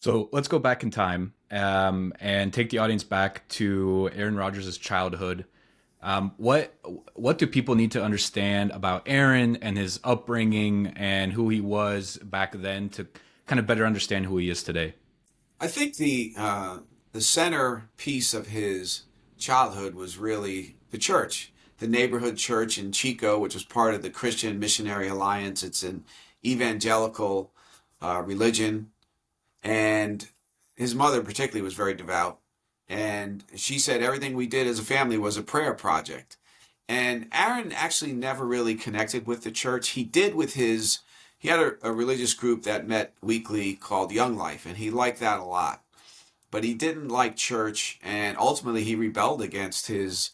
So let's go back in time and take the audience back to Aaron Rodgers' childhood. What do people need to understand about Aaron and his upbringing and who he was back then to kind of better understand who he is today? I think the center piece of his childhood was really the church, the neighborhood church in Chico, which was part of the Christian Missionary Alliance. It's an evangelical religion, and his mother particularly was very devout. And she said everything we did as a family was a prayer project. And Aaron actually never really connected with the church. He had a religious group that met weekly called Young Life, and he liked that a lot. But he didn't like church, and ultimately he rebelled against his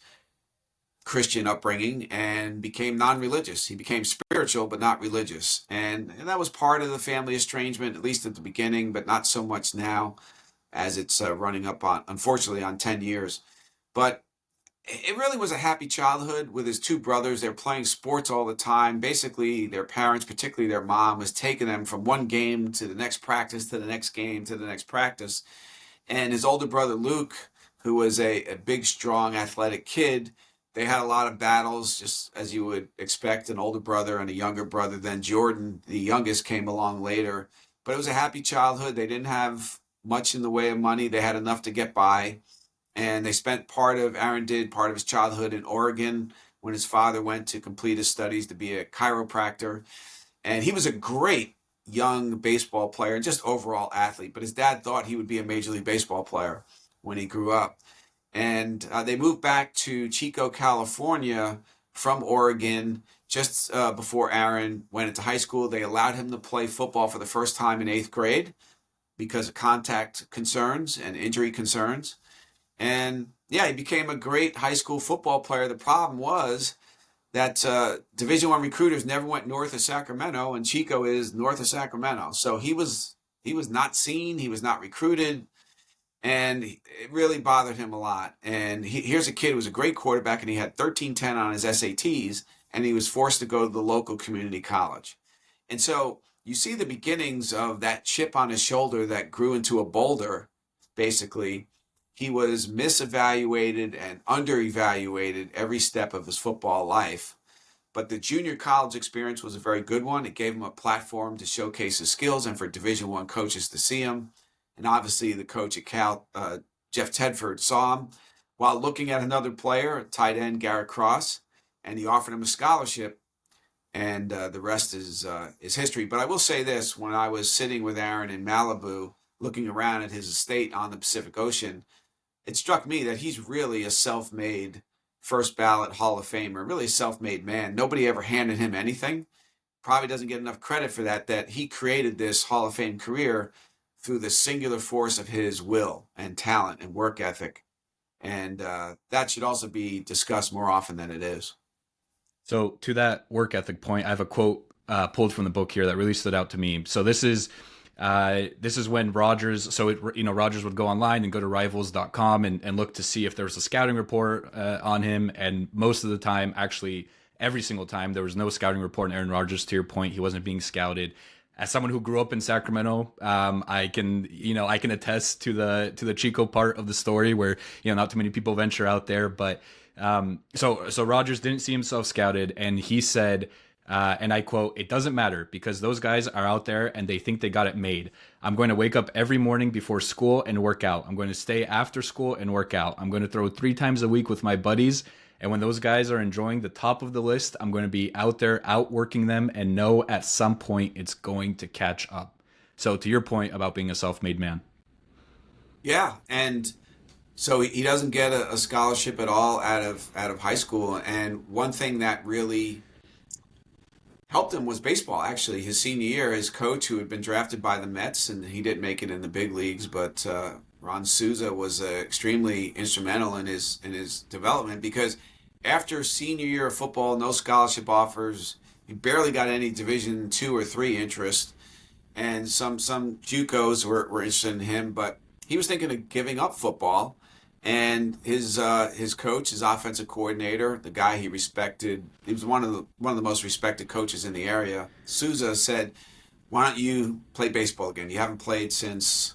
Christian upbringing and became non-religious. He became spiritual but not religious, and that was part of the family estrangement, at least at the beginning, but not so much now, as it's running up on, unfortunately, on 10 years. But it really was a happy childhood with his two brothers. They're playing sports all the time. Basically, their parents, particularly their mom, was taking them from one game to the next practice, to the next game, to the next practice. And his older brother, Luke, who was a big, strong, athletic kid, they had a lot of battles, just as you would expect an older brother and a younger brother. Then Jordan, the youngest, came along later. But it was a happy childhood. They didn't have much in the way of money. They had enough to get by, and they spent Aaron did part of his childhood in Oregon when his father went to complete his studies to be a chiropractor. And he was a great young baseball player and just overall athlete. But his dad thought he would be a Major League Baseball player when he grew up. And they moved back to Chico, California from Oregon just before Aaron went into high school. They allowed him to play football for the first time in eighth grade because of contact concerns and injury concerns. And yeah, he became a great high school football player. The problem was that Division One recruiters never went north of Sacramento, and Chico is north of Sacramento. So he was not seen. He was not recruited, and it really bothered him a lot. And here's a kid who was a great quarterback, and he had 1310 on his SATs, and he was forced to go to the local community college. And so you see the beginnings of that chip on his shoulder that grew into a boulder, basically. He was misevaluated and underevaluated every step of his football life. But the junior college experience was a very good one. It gave him a platform to showcase his skills and for Division One coaches to see him. And obviously, the coach at Cal, Jeff Tedford, saw him while looking at another player, tight end Garrett Cross, and he offered him a scholarship. And the rest is history. But I will say this: when I was sitting with Aaron in Malibu, looking around at his estate on the Pacific Ocean, it struck me that he's really a self-made first ballot Hall of Famer, really a self-made man. Nobody ever handed him anything. Probably doesn't get enough credit for that he created this Hall of Fame career through the singular force of his will and talent and work ethic. And that should also be discussed more often than it is. So to that work ethic point, I have a quote pulled from the book here that really stood out to me. So this is when Rogers, Rogers would go online and go to rivals.com and look to see if there was a scouting report on him. And most of the time, actually, every single time, there was no scouting report on Aaron Rodgers. To your point, he wasn't being scouted. As someone who grew up in Sacramento, I can attest to the Chico part of the story where not too many people venture out there. But so Rogers didn't see himself scouted, and he said, and I quote, "It doesn't matter because those guys are out there and they think they got it made. I'm going to wake up every morning before school and work out. I'm going to stay after school and work out. I'm going to throw 3 times a week with my buddies. And when those guys are enjoying the top of the list, I'm going to be out there outworking them and know at some point it's going to catch up." So to your point about being a self-made man. Yeah, and so he doesn't get a scholarship at all out of high school. And one thing that really helped him was baseball. Actually, his senior year, his coach, who had been drafted by the Mets, and he didn't make it in the big leagues, but Ron Souza was extremely instrumental in his development because after senior year of football, no scholarship offers, he barely got any Division two or three interest, and some JUCOs were interested in him, but he was thinking of giving up football. And his coach, his offensive coordinator, the guy he respected, he was one of the most respected coaches in the area. Souza said, "Why don't you play baseball again? You haven't played since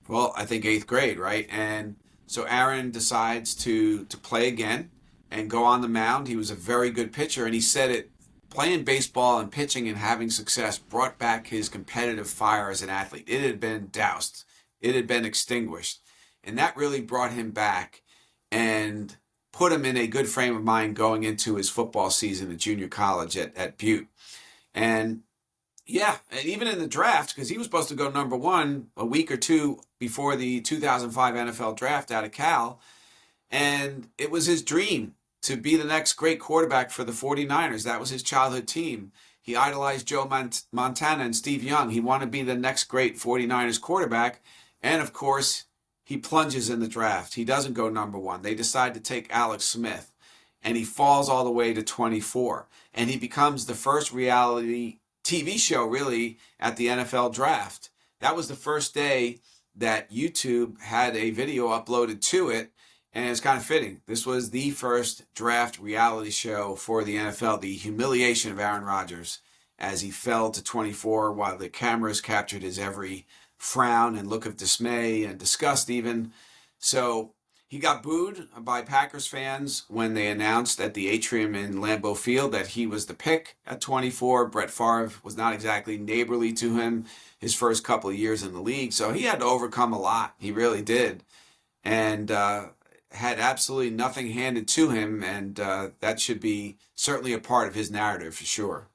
Well, I think eighth grade, right? And so Aaron decides to play again and go on the mound. He was a very good pitcher, and he said it playing baseball and pitching and having success brought back his competitive fire as an athlete. It had been doused, it had been extinguished. And that really brought him back and put him in a good frame of mind going into his football season at junior college at Butte. And yeah, and even in the draft, because he was supposed to go number one a week or two before the 2005 NFL draft out of Cal. And it was his dream to be the next great quarterback for the 49ers. That was his childhood team. He idolized Joe Montana and Steve Young. He wanted to be the next great 49ers quarterback. And of course, he plunges in the draft. He doesn't go number one. They decide to take Alex Smith, and he falls all the way to 24. And he becomes the first reality TV show, really, at the NFL draft. That was the first day that YouTube had a video uploaded to it, and it's kind of fitting. This was the first draft reality show for the NFL, the humiliation of Aaron Rodgers as he fell to 24 while the cameras captured his every frown and look of dismay and disgust even. So he got booed by Packers fans when they announced at the atrium in Lambeau Field that he was the pick at 24. Brett Favre was not exactly neighborly to him his first couple of years in the league, so he had to overcome a lot. He really did. And had absolutely nothing handed to him, and that should be certainly a part of his narrative for sure.